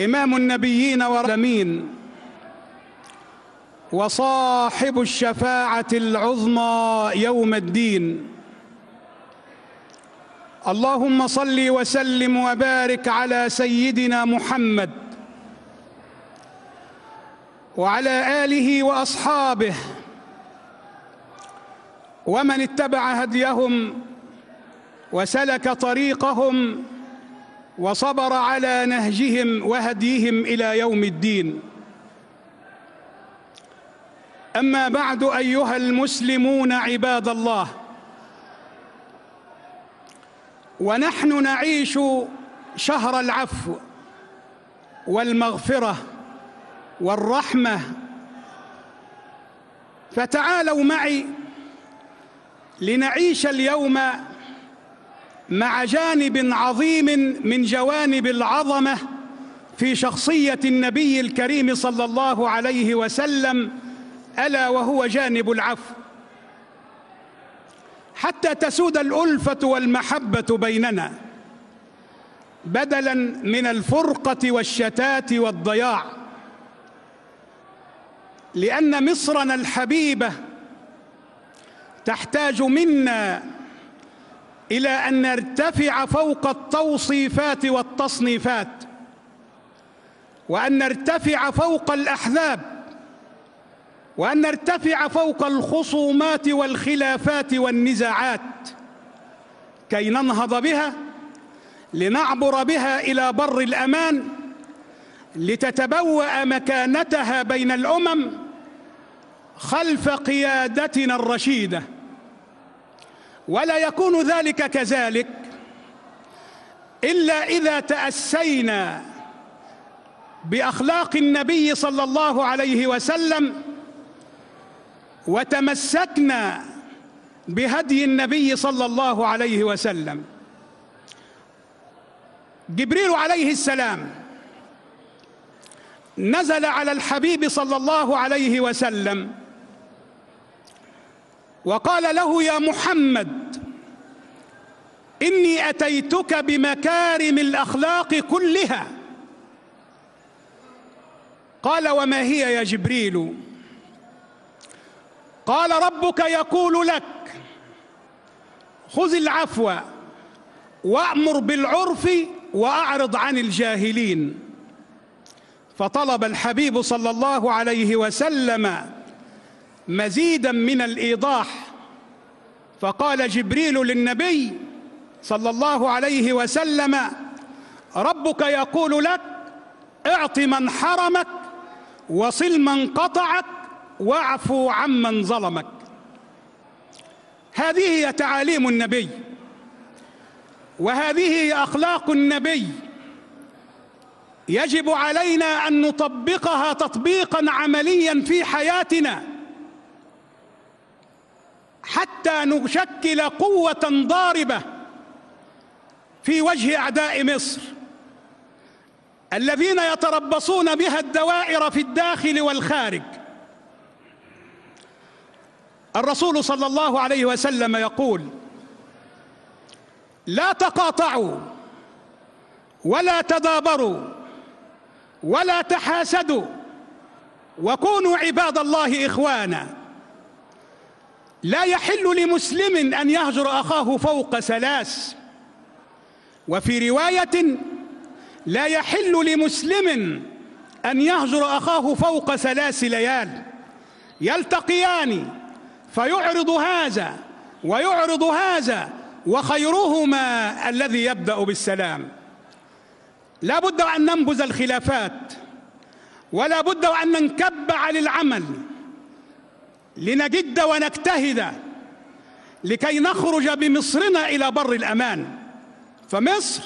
إمام النبيين والمرسلين وصاحب الشفاعة العظمى يوم الدين. اللهم صل وسلم وبارك على سيدنا محمد وعلى آله وأصحابه ومن اتبع هديهم وسلك طريقهم وصبر على نهجهم وهديهم إلى يوم الدين. أما بعد، أيها المسلمون عباد الله، ونحن نعيش شهر العفو والمغفرة والرحمة، فتعالوا معي لنعيش اليوم مع جانب عظيم من جوانب العظمة في شخصية النبي الكريم صلى الله عليه وسلم، ألا وهو جانب العفو، حتى تسود الألفة والمحبة بيننا بدلاً من الفرقة والشتات والضياع، لأن مصرنا الحبيبة تحتاج منا إلى أن نرتفع فوق التوصيفات والتصنيفات، وأن نرتفع فوق الأحزاب، وأن نرتفع فوق الخصومات والخلافات والنزاعات، كي ننهض بها لنعبر بها إلى بر الأمان، لتتبوأ مكانتها بين الأمم خلف قيادتنا الرشيدة. ولا يكون ذلك كذلك إلا إذا تأسينا بأخلاق النبي صلى الله عليه وسلم وتمسكنا بهدي النبي صلى الله عليه وسلم. جبريل عليه السلام نزل على الحبيب صلى الله عليه وسلم وقال له: يا محمد، إني أتيتك بمكارم الأخلاق كلها. قال: وما هي يا جبريل؟ قال: ربك يقول لك: خذ العفو وأمر بالعرف وأعرض عن الجاهلين. فطلب الحبيب صلى الله عليه وسلم مزيدا من الإيضاح، فقال جبريل للنبي صلى الله عليه وسلم: ربك يقول لك: اعط من حرمك وصل من قطعك واعفو عمن ظلمك. هذه هي تعاليم النبي، وهذه هي أخلاق النبي، يجب علينا أن نطبقها تطبيقا عمليا في حياتنا حتى نشكل قوة ضاربة في وجه أعداء مصر الذين يتربصون بها الدوائر في الداخل والخارج. الرسول صلى الله عليه وسلم يقول: لا تقاطعوا ولا تدابروا ولا تحاسدوا وكونوا عباد الله إخوانا. لا يحل لمسلم أن يهجر أخاه فوق ثلاث، وفي رواية: لا يحل لمسلم أن يهجر أخاه فوق 3 ليال، يلتقيان فيعرض هذا ويعرض هذا، وخيرهما الذي يبدأ بالسلام. لا بد أن ننبذ الخلافات، ولا بد أن ننكب على العمل، لنجد ونجتهد لكي نخرج بمصرنا إلى بر الأمان. فمصر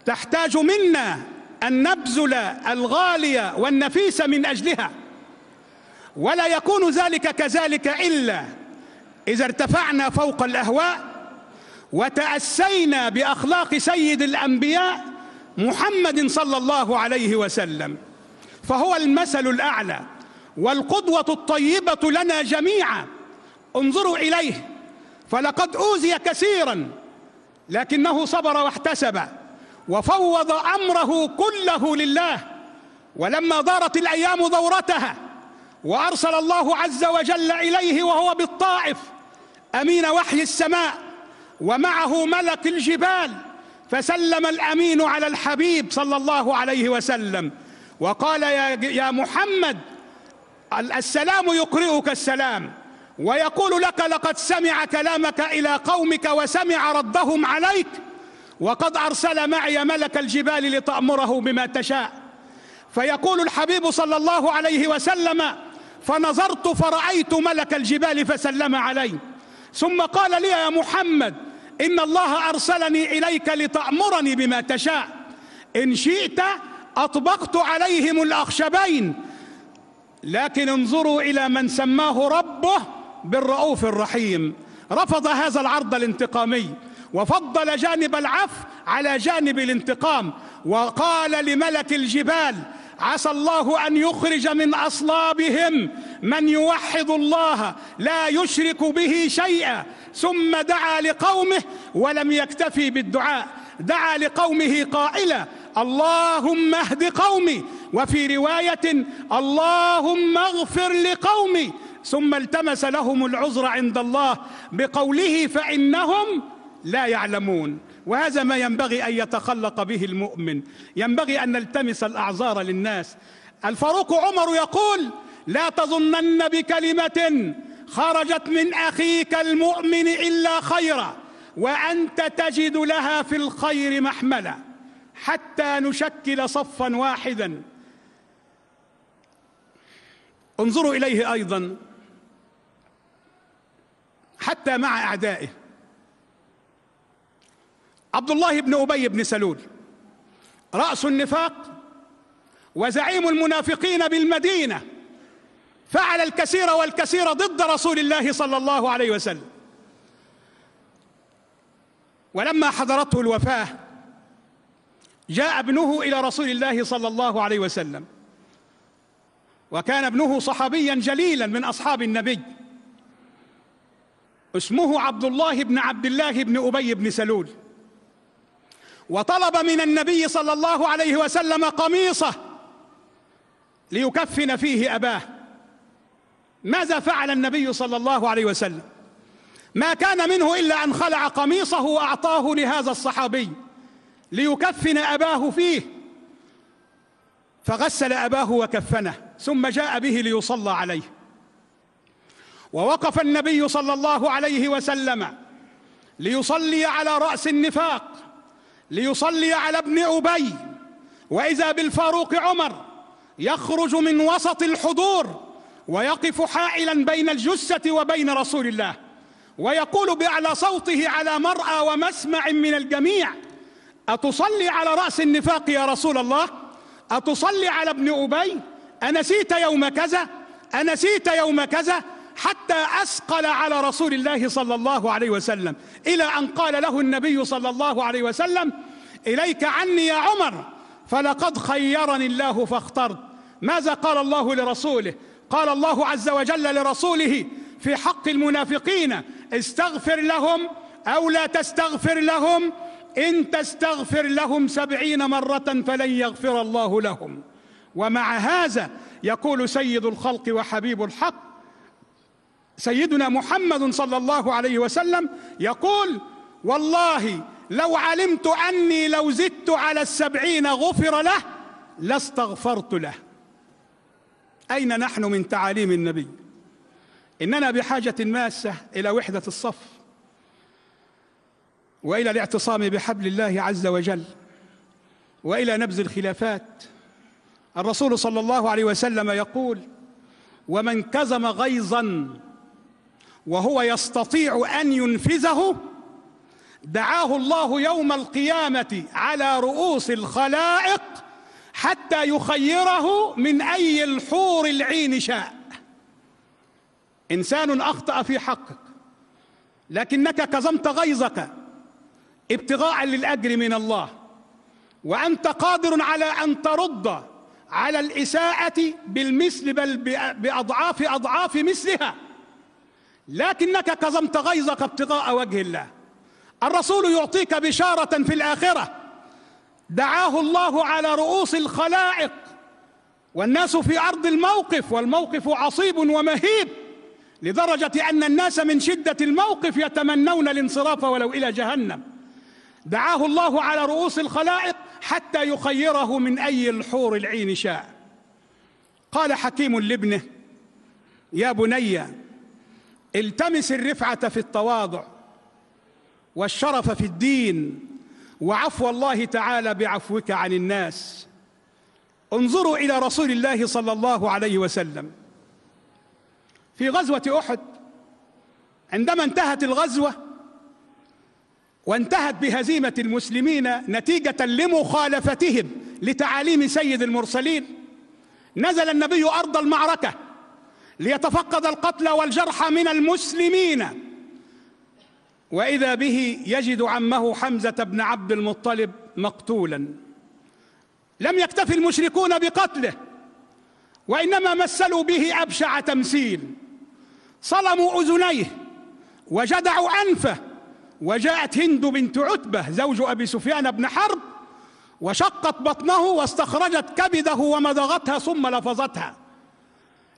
تحتاج منا أن نبذل الغالي والنفيس من أجلها، ولا يكون ذلك كذلك إلا إذا ارتفعنا فوق الأهواء وتأسينا بأخلاق سيد الأنبياء محمد صلى الله عليه وسلم، فهو المثل الأعلى والقدوة الطيبة لنا جميعا. انظروا إليه، فلقد أوذي كثيرا لكنه صبر واحتسب، وفوض أمره كله لله. ولما دارت الأيام دورتها وأرسل الله عز وجل إليه وهو بالطائف أمين وحي السماء ومعه ملك الجبال، فسلم الأمين على الحبيب صلى الله عليه وسلم وقال: يا محمد، السلام يقرئك السلام ويقول لك: لقد سمع كلامك إلى قومك وسمع ردهم عليك، وقد أرسل معي ملك الجبال لتأمره بما تشاء. فيقول الحبيب صلى الله عليه وسلم: فنظرت فرأيت ملك الجبال فسلم علي، ثم قال لي: يا محمد، إن الله أرسلني إليك لتأمرني بما تشاء، إن شئت أطبقت عليهم الأخشبين، لكن انظروا إلى من سماه ربه بالرؤوف الرحيم. رفض هذا العرض الانتقامي وفضل جانب العفو على جانب الانتقام، وقال لملك الجبال: عسى الله أن يخرج من أصلابهم من يوحد الله لا يشرك به شيئا. ثم دعا لقومه ولم يكتفي بالدعاء، دعا لقومه قائلا: اللهم اهد قومي، وفي رواية: اللهم اغفر لقومي. ثم التمس لهم العذر عند الله بقوله: فإنهم لا يعلمون. وهذا ما ينبغي أن يتخلق به المؤمن، ينبغي أن نلتمس الأعذار للناس. الفاروق عمر يقول: لا تظنن بكلمة خرجت من أخيك المؤمن إلا خيرا، وأنت تجد لها في الخير محملا، حتى نشكل صفا واحدا. انظروا إليه أيضا حتى مع أعدائه. عبد الله بن أبي بن سلول رأس النفاق وزعيم المنافقين بالمدينة، فعل الكثير والكثير ضد رسول الله صلى الله عليه وسلم. ولما حضرته الوفاة جاء ابنه إلى رسول الله صلى الله عليه وسلم، وكان ابنه صحابيا جليلا من أصحاب النبي، اسمه عبد الله بن أبي بن سلول، وطلب من النبي صلى الله عليه وسلم قميصه ليكفن فيه أباه. ماذا فعل النبي صلى الله عليه وسلم؟ ما كان منه إلا أن خلع قميصه وأعطاه لهذا الصحابي ليكفن أباه فيه، فغسل أباه وكفنه، ثم جاء به ليصلى عليه. ووقف النبي صلى الله عليه وسلم ليصلي على رأس النفاق، ليصلي على ابن أبي، وإذا بالفاروق عمر يخرج من وسط الحضور ويقف حائلا بين الجثة وبين رسول الله، ويقول بأعلى صوته على مرأى ومسمع من الجميع: أتصلي على رأس النفاق يا رسول الله؟ أتصلي على ابن أبي؟ أنسيت يوم كذا؟ أنسيت يوم كذا؟ حتى أثقل على رسول الله صلى الله عليه وسلم، إلى أن قال له النبي صلى الله عليه وسلم: إليك عني يا عمر، فلقد خيرني الله فاخترت. ماذا قال الله لرسوله؟ قال الله عز وجل لرسوله في حق المنافقين: استغفر لهم أو لا تستغفر لهم، إن تستغفر لهم 70 مرة فلن يغفر الله لهم. ومع هذا يقول سيد الخلق وحبيب الحق سيدنا محمد صلى الله عليه وسلم، يقول: والله لو علمت أني لو زدت على 70 غفر له لاستغفرت له. أين نحن من تعاليم النبي؟ إننا بحاجة ماسة إلى وحدة الصف، وإلى الاعتصام بحبل الله عز وجل، وإلى نبذ الخلافات. الرسول صلى الله عليه وسلم يقول: ومن كظم غيظا وهو يستطيع أن ينفذه دعاه الله يوم القيامة على رؤوس الخلائق حتى يخيره من أي الحور العين شاء. إنسان أخطأ في حقك لكنك كظمت غيظك ابتغاء للأجر من الله، وأنت قادر على أن ترد على الإساءة بالمثل بل بأضعاف أضعاف مثلها، لكنك كظمت غيظك ابتغاء وجه الله. الرسول يعطيك بشارة في الآخرة: دعاه الله على رؤوس الخلائق والناس في أرض الموقف، والموقف عصيب ومهيب، لدرجة أن الناس من شدة الموقف يتمنون الانصراف ولو إلى جهنم. دعاه الله على رؤوس الخلائق حتى يخيره من أي الحور العين شاء. قال حكيم لابنه: يا بني، التمس الرفعة في التواضع والشرف في الدين وعفو الله تعالى بعفوك عن الناس. انظروا إلى رسول الله صلى الله عليه وسلم في غزوة أحد، عندما انتهت الغزوة وانتهت بهزيمة المسلمين نتيجة لمخالفتهم لتعاليم سيد المرسلين، نزل النبي أرض المعركة ليتفقد القتلى والجرحى من المسلمين، وإذا به يجد عمه حمزة بن عبد المطلب مقتولا. لم يكتف المشركون بقتله، وإنما مثلوا به أبشع تمثيل، صلموا أذنيه وجدعوا أنفه، وجاءت هند بنت عتبة زوج أبي سفيان بن حرب وشقت بطنه واستخرجت كبده ومضغتها ثم لفظتها.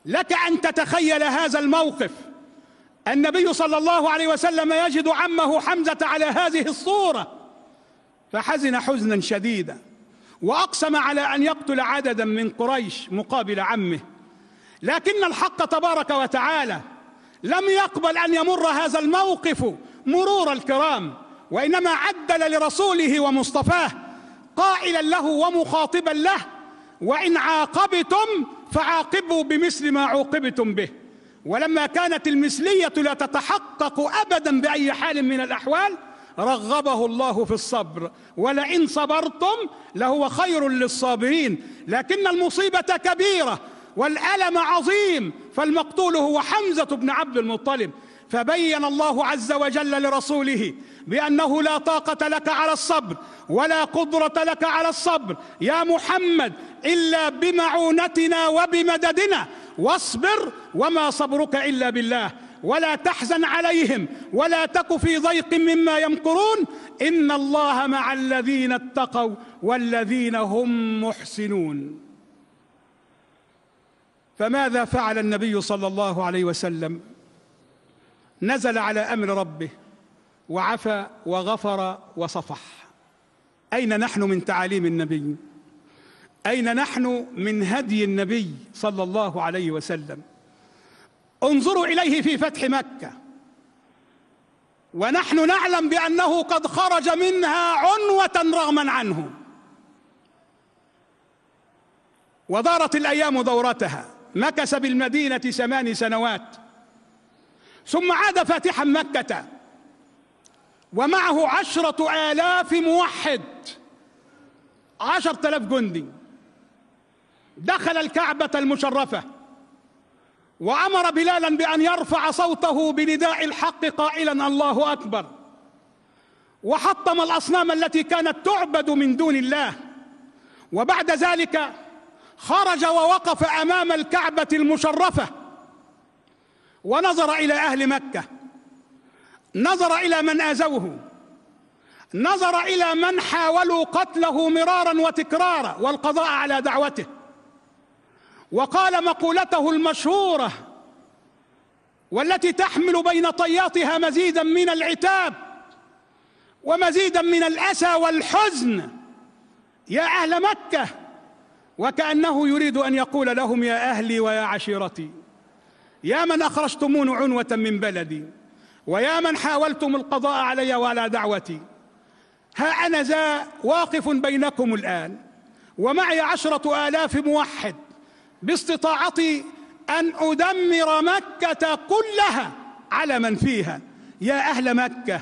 لك أن تتخيل هذا الموقف، النبي صلى الله عليه وسلم يجد عمه حمزة على هذه الصورة، فحزن حزنا شديدا وأقسم على أن يقتل عددا من قريش مقابل عمه. لكن الحق تبارك وتعالى لم يقبل أن يمر هذا الموقف مرور الكرام، وإنما عدل لرسوله ومصطفاه قائلا له ومخاطبا له: وإن عاقبتم فعاقبوا بمثل ما عوقبتم به. ولما كانت المثلية لا تتحقق أبدا بأي حال من الأحوال رغبه الله في الصبر: ولئن صبرتم لهو خير للصابرين. لكن المصيبة كبيرة والألم عظيم، فالمقتول هو حمزة بن عبد المطلب. فبين الله عز وجل لرسوله بأنه لا طاقة لك على الصبر ولا قدرة لك على الصبر يا محمد إلا بمعونتنا وبمددنا، واصبر وما صبرك إلا بالله، ولا تحزن عليهم ولا تك في ضيق مما يمكرون، إن الله مع الذين اتقوا والذين هم محسنون. فماذا فعل النبي صلى الله عليه وسلم؟ نزل على أمر ربه وعفى وغفر وصفح. أين نحن من تعاليم النبي؟ أين نحن من هدي النبي صلى الله عليه وسلم؟ انظروا إليه في فتح مكة ونحن نعلم بأنه قد خرج منها عنوة رغما عنه، ودارت الأيام دورتها، مكث بالمدينة 8 سنوات، ثم عاد فاتحا مكة ومعه 10,000 موحد، 10,000 جندي. دخل الكعبة المشرفة وأمر بلالا بأن يرفع صوته بنداء الحق قائلا: الله أكبر، وحطم الأصنام التي كانت تعبد من دون الله. وبعد ذلك خرج ووقف أمام الكعبة المشرفة ونظر إلى أهل مكة، نظر إلى من آذوه، نظر إلى من حاولوا قتله مرارا وتكرارا والقضاء على دعوته، وقال مقولته المشهورة والتي تحمل بين طياتها مزيدا من العتاب ومزيدا من الأسى والحزن: يا أهل مكة، وكأنه يريد أن يقول لهم: يا أهلي ويا عشيرتي، يا من أخرجتمون عنوة من بلدي، ويا من حاولتم القضاء علي وعلى دعوتي، ها أنا ذا واقف بينكم الآن ومعي 10,000 موحد باستطاعتي أن أدمر مكة كلها على من فيها. يا أهل مكة،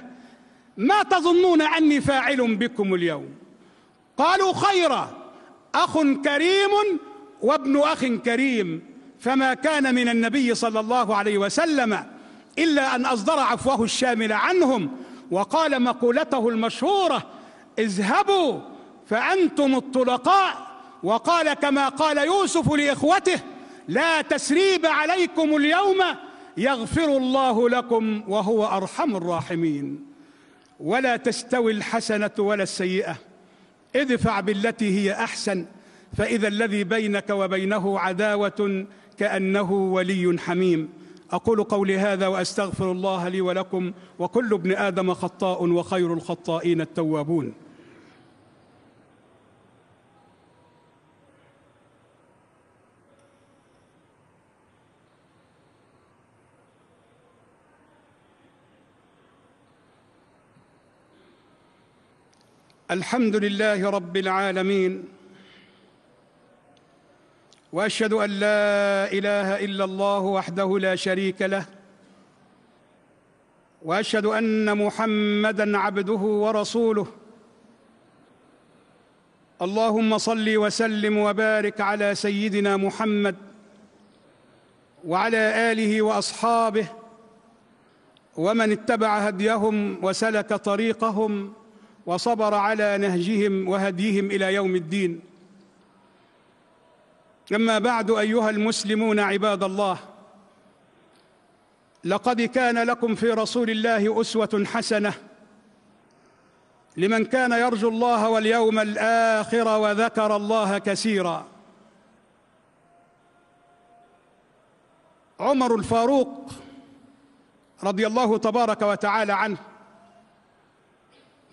ما تظنون أني فاعل بكم اليوم؟ قالوا: خيرا، أخ كريم وابن أخ كريم. فما كان من النبي صلى الله عليه وسلم إلا أن أصدر عفوه الشامل عنهم، وقال مقولته المشهورة: اذهبوا فأنتم الطلقاء. وقال كما قال يوسف لإخوته: لا تسريب عليكم اليوم يغفر الله لكم وهو أرحم الراحمين. ولا تستوي الحسنة ولا السيئة، ادفع بالتي هي أحسن فإذا الذي بينك وبينه عداوة كأنه ولي حميم. أقول قولي هذا وأستغفر الله لي ولكم، وكل ابن آدم خطاء وخير الخطائين التوابون. الحمد لله رب العالمين، وأشهد أن لا إله إلا الله وحده لا شريك له، وأشهد أن محمدًا عبده ورسوله. اللهم صل وسلم وبارك على سيدنا محمد وعلى آله وأصحابه ومن اتبع هديهم وسلك طريقهم وصبر على نهجهم وهديهم إلى يوم الدين. أما بعد، أيها المسلمون عباد الله، لقد كان لكم في رسول الله أسوة حسنة لمن كان يرجو الله واليوم الآخر وذكر الله كثيرا. عمر الفاروق رضي الله تبارك وتعالى عنه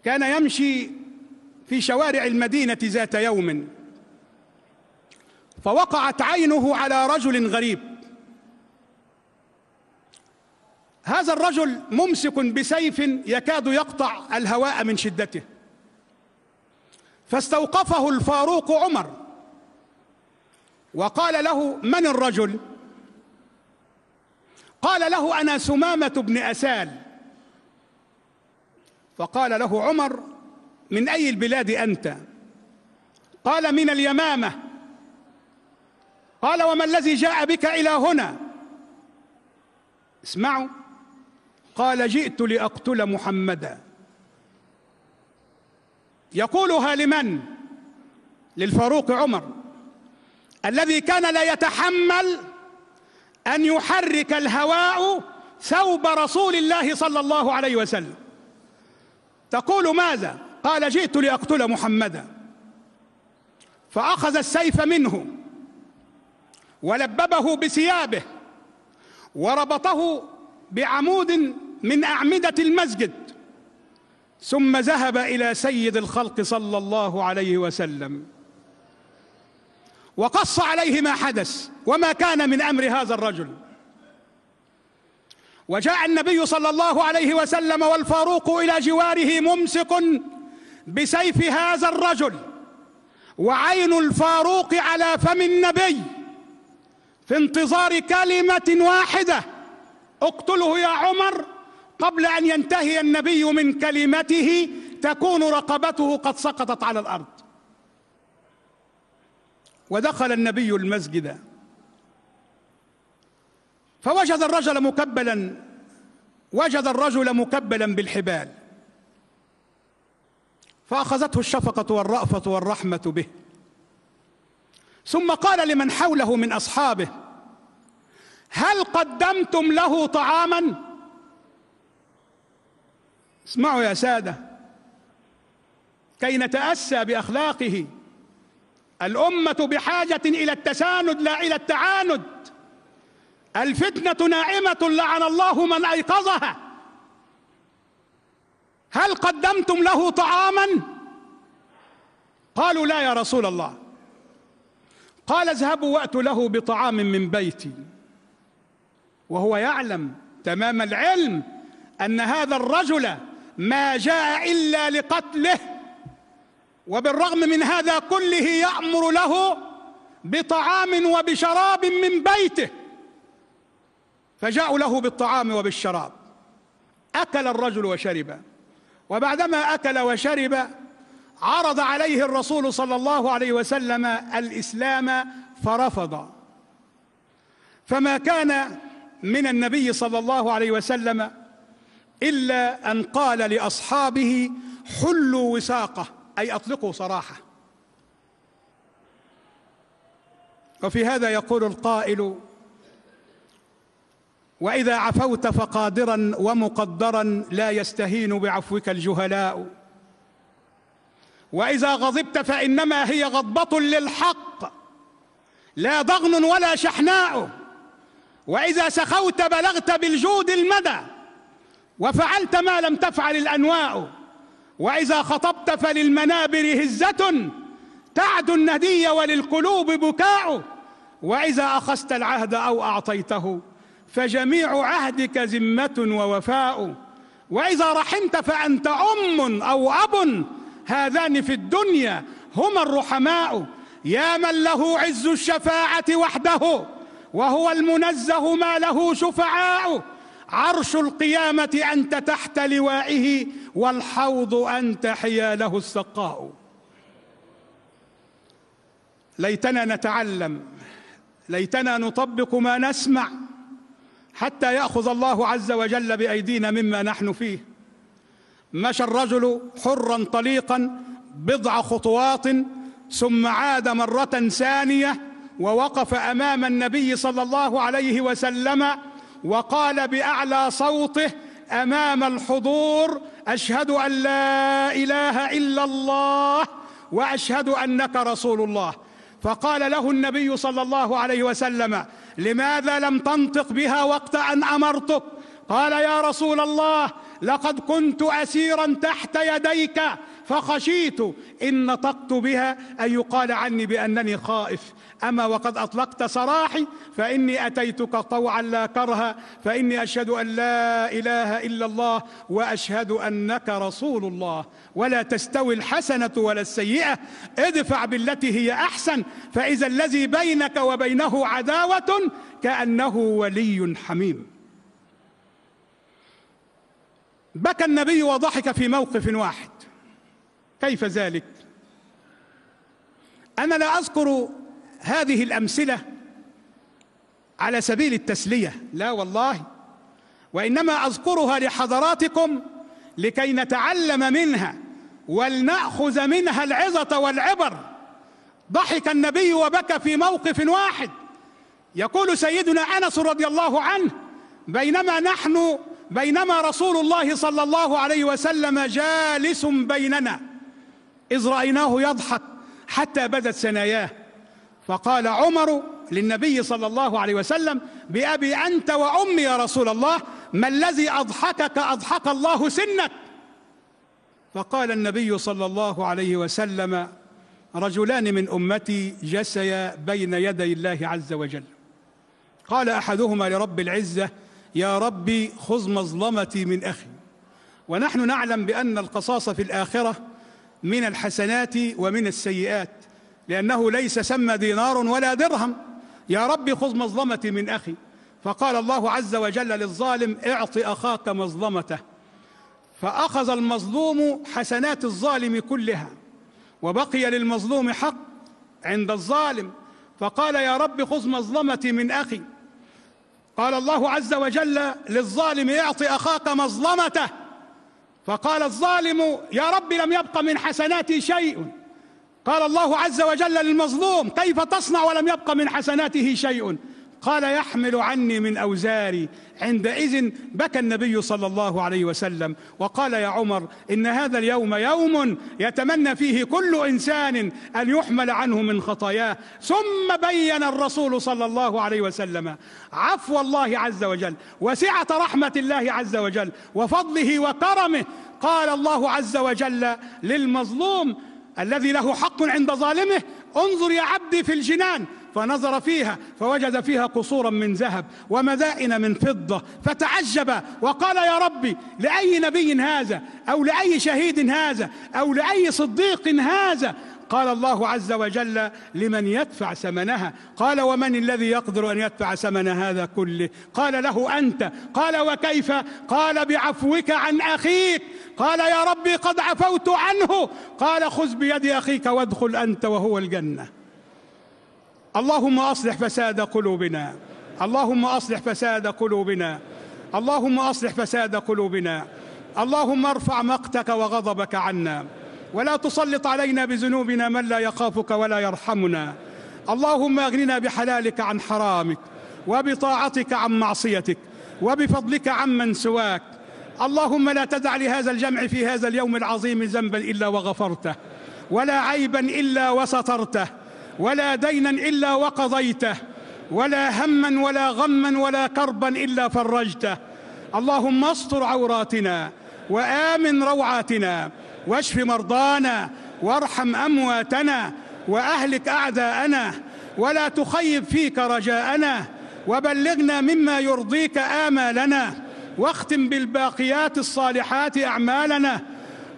كان يمشي في شوارع المدينة ذات يوم، فوقعت عينه على رجل غريب. هذا الرجل ممسك بسيف يكاد يقطع الهواء من شدته، فاستوقفه الفاروق عمر وقال له: من الرجل؟ قال له: أنا سمامة بن أسال. فقال له عمر: من أي البلاد أنت؟ قال: من اليمامة. قال: وما الذي جاء بك إلى هنا؟ اسمعوا. قال: جئت لأقتل محمدا. يقولها لمن؟ للفاروق عمر، الذي كان لا يتحمل أن يحرك الهواء ثوب رسول الله صلى الله عليه وسلم. تقول ماذا؟ قال: جئت لأقتل محمدا. فأخذ السيف منه ولببه بثيابه وربطه بعمود من أعمدة المسجد، ثم ذهب إلى سيد الخلق صلى الله عليه وسلم وقص عليه ما حدث وما كان من أمر هذا الرجل. وجاء النبي صلى الله عليه وسلم والفاروق إلى جواره ممسك بسيف هذا الرجل، وعين الفاروق على فم النبي في انتظار كلمة واحدة: اقتله يا عمر، قبل أن ينتهي النبي من كلمته تكون رقبته قد سقطت على الأرض. ودخل النبي المسجد فوجد الرجل مكبلا بالحبال، فأخذته الشفقة والرأفة والرحمة به، ثم قال لمن حوله من أصحابه: هل قدمتم له طعاما؟ اسمعوا يا سادة كي نتأسى بأخلاقه. الأمة بحاجة إلى التساند لا إلى التعاند. الفتنة نائمة لعن الله من أيقظها. هل قدمتم له طعاما؟ قالوا: لا يا رسول الله. قال: اذهبوا وأتوا له بطعام من بيتي. وهو يعلم تمام العلم أن هذا الرجل ما جاء إلا لقتله، وبالرغم من هذا كله يأمر له بطعام وبشراب من بيته. فجاءوا له بالطعام وبالشراب. أكل الرجل وشرب، وبعدما أكل وشرب عرض عليه الرسول صلى الله عليه وسلم الإسلام فرفض. فما كان من النبي صلى الله عليه وسلم إلا أن قال لأصحابه: حلوا وثاقه، أي أطلقوا سراحه. وفي هذا يقول القائل: وإذا عفوت فقادرا ومقدرا لا يستهين بعفوك الجهلاء، وإذا غضبت فإنما هي غضبة للحق لا ضغن ولا شحناء، وإذا سخوت بلغت بالجود المدى وفعلت ما لم تفعل الأنواء، وإذا خطبت فللمنابر هزة تعدو الندي وللقلوب بكاء، وإذا أخذت العهد أو أعطيته فجميع عهدك ذمة ووفاء، وإذا رحمت فأنت أم أو أب هذان في الدنيا هما الرحماء، يا من له عز الشفاعة وحده وهو المنزه ما له شفعاء، عرش القيامة أنت تحت لوائه والحوض أنت حياله السقاء. ليتنا نتعلم، ليتنا نطبق ما نسمع حتى يأخذ الله عز وجل بأيدينا مما نحن فيه. مشى الرجل حرا طليقا بضع خطوات ثم عاد مرة ثانية ووقف أمام النبي صلى الله عليه وسلم وقال بأعلى صوته أمام الحضور: أشهد أن لا إله إلا الله وأشهد أنك رسول الله. فقال له النبي صلى الله عليه وسلم: لماذا لم تنطق بها وقت أن أمرتك؟ قال: يا رسول الله، لقد كنت أسيرا تحت يديك فخشيت إن نطقت بها أن يقال عني بأنني خائف، أما وقد أطلقت سراحي فإني أتيتك طوعا لا كرها، فإني أشهد أن لا إله إلا الله وأشهد أنك رسول الله. ولا تستوي الحسنة ولا السيئة، ادفع بالتي هي أحسن، فإذا الذي بينك وبينه عداوة كأنه ولي حميم. بكى النبي وضحك في موقف واحد. كيف ذلك؟ أنا لا أذكر هذه الأمثلة على سبيل التسلية، لا والله، وإنما أذكرها لحضراتكم لكي نتعلم منها ولنأخذ منها العظة والعبر. ضحك النبي وبكى في موقف واحد. يقول سيدنا أنس رضي الله عنه: بينما رسول الله صلى الله عليه وسلم جالس بيننا إذ رأيناه يضحك حتى بدت ثناياه، فقال عمر للنبي صلى الله عليه وسلم: بأبي أنت وأمي يا رسول الله، ما الذي أضحكك أضحك الله سنك؟ فقال النبي صلى الله عليه وسلم: رجلان من أمتي جسيا بين يدي الله عز وجل، قال أحدهما لرب العزة: يا ربي خذ مظلمتي من أخي. ونحن نعلم بأن القصاص في الآخرة من الحسنات ومن السيئات، لأنه ليس ثم دينار ولا درهم. يا ربي خذ مظلمتي من أخي. فقال الله عز وجل للظالم: اعط أخاك مظلمته. فأخذ المظلوم حسنات الظالم كلها، وبقي للمظلوم حق عند الظالم. فقال: يا رب خذ مظلمتي من أخي. قال الله عز وجل للظالم: اعط أخاك مظلمته. فقال الظالم: يا رب لم يبق من حسناتي شيء. قال الله عز وجل للمظلوم: كيف تصنع ولم يبق من حسناته شيء؟ قال: يحمل عني من أوزاري. عندئذ بكى النبي صلى الله عليه وسلم وقال: يا عمر، إن هذا اليوم يوم يتمنى فيه كل إنسان أن يحمل عنه من خطاياه. ثم بين الرسول صلى الله عليه وسلم عفو الله عز وجل وسعة رحمة الله عز وجل وفضله وكرمه. قال الله عز وجل للمظلوم الذي له حق عند ظالمه: انظر يا عبدي في الجنان. فنظر فيها فوجد فيها قصورا من ذهب ومدائن من فضة، فتعجب وقال: يا ربي، لأي نبي هذا؟ أو لأي شهيد هذا؟ أو لأي صديق هذا؟ قال الله عز وجل: لمن يدفع ثمنها. قال: ومن الذي يقدر أن يدفع ثمن هذا كله؟ قال: له أنت. قال: وكيف؟ قال: بعفوك عن أخيك. قال: يا ربي قد عفوت عنه. قال: خذ بيد أخيك وادخل أنت وهو الجنة. اللهم أصلح فساد قلوبنا، اللهم أصلح فساد قلوبنا، اللهم أصلح فساد قلوبنا. اللهم ارفع مقتك وغضبك عنا، ولا تسلط علينا بذنوبنا من لا يخافك ولا يرحمنا. اللهم اغننا بحلالك عن حرامك، وبطاعتك عن معصيتك، وبفضلك عمن سواك. اللهم لا تدع لهذا الجمع في هذا اليوم العظيم ذنبا إلا وغفرته، ولا عيبا إلا وسترته، ولا دينا إلا وقضيته، ولا هما ولا غما ولا كربا إلا فرجته. اللهم استر عوراتنا وآمن روعاتنا، واشف مرضانا، وارحم أمواتنا، وأهلك أعداءنا، ولا تخيب فيك رجاءنا، وبلغنا مما يرضيك آمالنا، واختم بالباقيات الصالحات أعمالنا.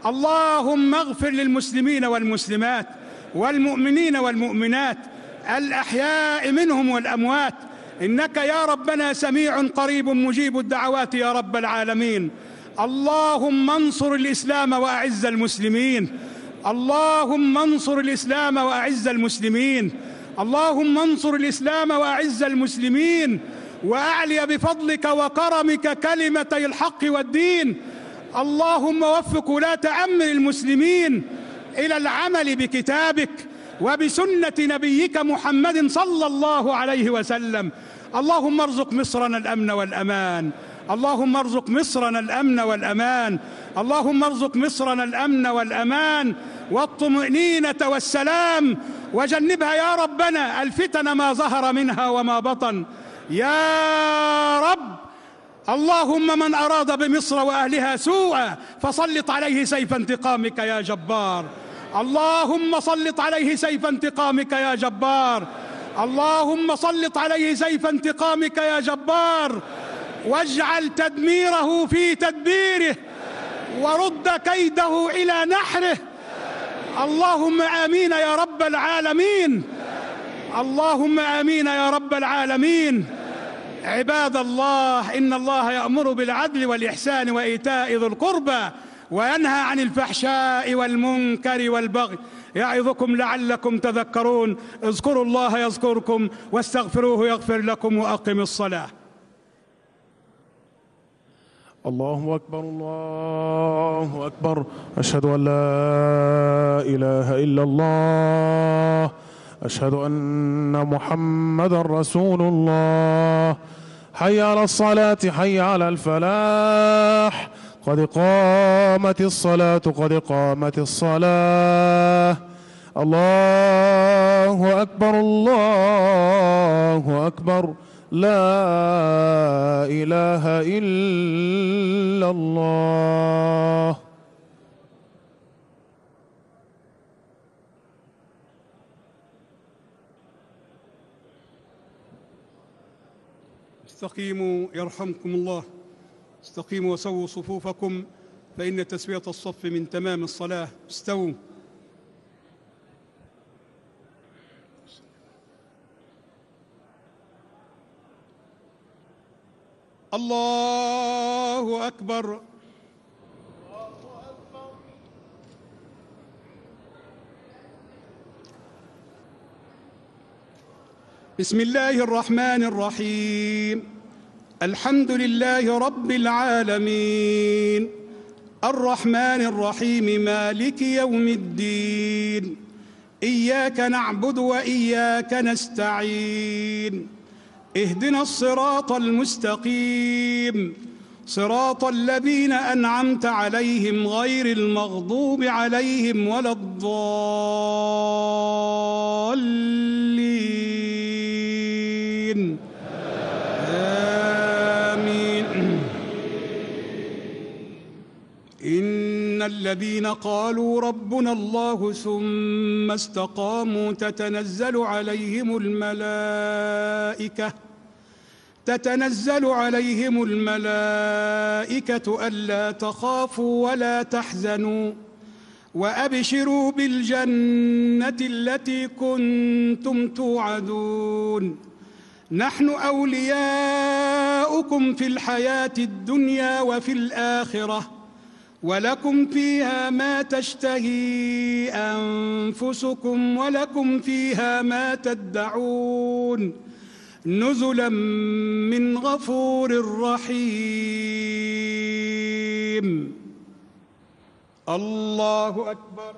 اللهم اغفر للمسلمين والمسلمات والمؤمنين والمؤمنات الأحياء منهم والأموات، إنك يا ربنا سميع قريب مجيب الدعوات يا رب العالمين. اللهم انصر الإسلام وأعز المسلمين، اللهم انصر الإسلام وأعز المسلمين، اللهم انصر الإسلام وأعز المسلمين، وأعلي بفضلك وكرمك كلمتي الحق والدين. اللهم وفق ولاة أمر المسلمين إلى العمل بكتابك وبسنة نبيك محمد صلى الله عليه وسلم. اللهم ارزق مصرنا الأمن والأمان، اللهم ارزق مصرنا الأمن والأمان، اللهم ارزق مصرنا الأمن والأمان والطمأنينة والسلام، وجنبها يا ربنا الفتن ما ظهر منها وما بطن يا رب. اللهم من أراد بمصر وأهلها سوءا فسلط عليه سيف انتقامك يا جبار، اللهم سلط عليه سيف انتقامك يا جبار، اللهم سلط عليه سيف انتقامك يا جبار، واجعل تدميره في تدبيره، ورد كيده إلى نحره. اللهم آمين يا رب العالمين، اللهم آمين يا رب العالمين. عباد الله، إن الله يأمر بالعدل والإحسان وإيتاء ذي القربى وينهى عن الفحشاء والمنكر والبغي يعظكم لعلكم تذكرون. اذكروا الله يذكركم واستغفروه يغفر لكم، وأقم الصلاة. الله أكبر الله أكبر، أشهد أن لا إله إلا الله، أشهد أن محمدا رسول الله. حي على الصلاة، حي على الفلاح، قد قامت الصلاة، قد قامت الصلاة. الله أكبر الله أكبر، لا إله إلا الله. استقيموا يرحمكم الله، استقيموا وسووا صفوفكم، فإن تسوية الصف من تمام الصلاة. استووا. الله أكبر. بسم الله الرحمن الرحيم. الحمد لله رب العالمين، الرحمن الرحيم، مالك يوم الدين، إياك نعبد وإياك نستعين، اهدنا الصراط المستقيم، صراط الذين أنعمت عليهم غير المغضوب عليهم ولا الضالين. آمين. إن الذين قالوا ربنا الله ثم استقاموا تتنزل عليهم الملائكة ألا تخافوا ولا تحزنوا وأبشروا بالجنة التي كنتم توعدون. نحن أولياؤكم في الحياة الدنيا وفي الآخرة، ولكم فيها ما تشتهي أنفسكم ولكم فيها ما تدعون، نزلا من غفور رحيم. الله أكبر.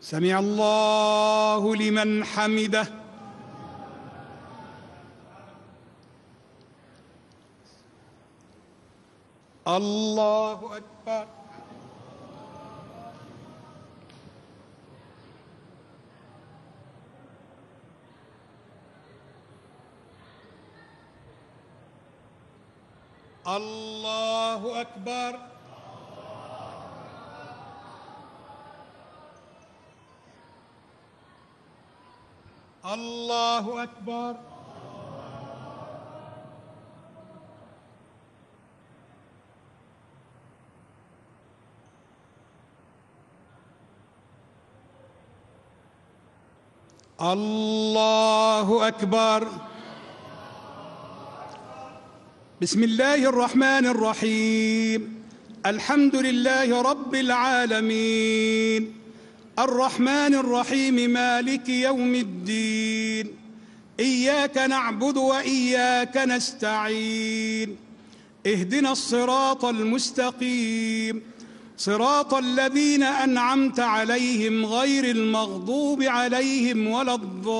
سمع الله لمن حمده. الله أكبر. الله أكبر. الله أكبر. الله أكبر. بسم الله الرحمن الرحيم. الحمد لله رب العالمين، الرحمن الرحيم، مالك يوم الدين، إياك نعبد وإياك نستعين، اهدنا الصراط المستقيم، صراط الذين أنعمت عليهم غير المغضوب عليهم ولا الضالين.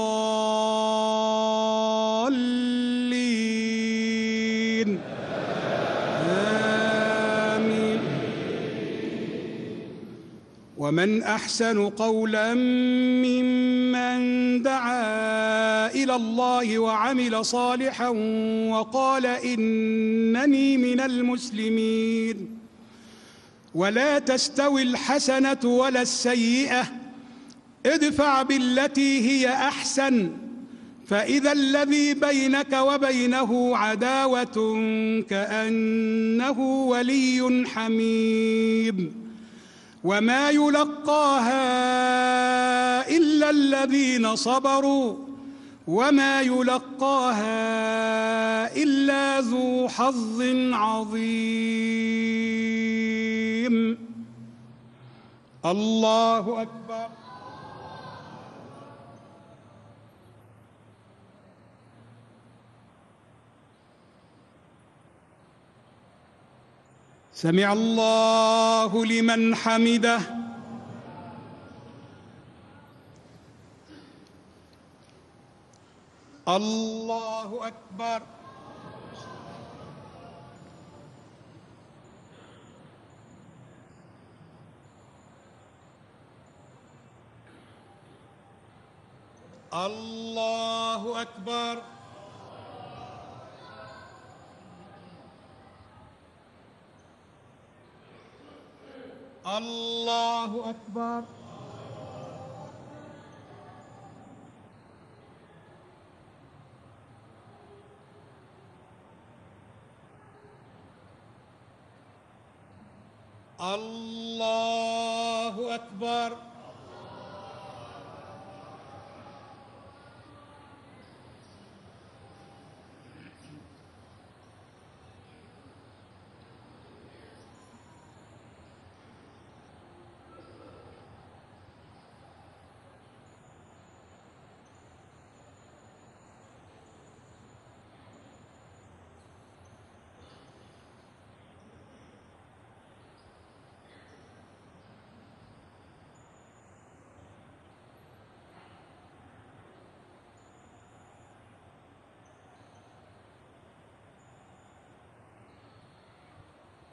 آمين. ومن أحسن قولا ممن دعا إلى الله وعمل صالحا وقال إنني من المسلمين. ولا تستوي الحسنة ولا السيئة، ادفع بالتي هي أحسن، فإذا الذي بينك وبينه عداوة كأنه ولي حميم. وما يلقاها إلا الذين صبروا وما يلقاها إلا ذو حظ عظيم. الله أكبر. سمع الله لمن حمده. الله أكبر. الله أكبر. الله أكبر. الله أكبر.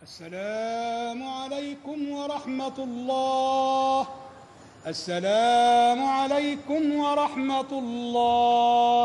السلام عليكم ورحمة الله. السلام عليكم ورحمة الله.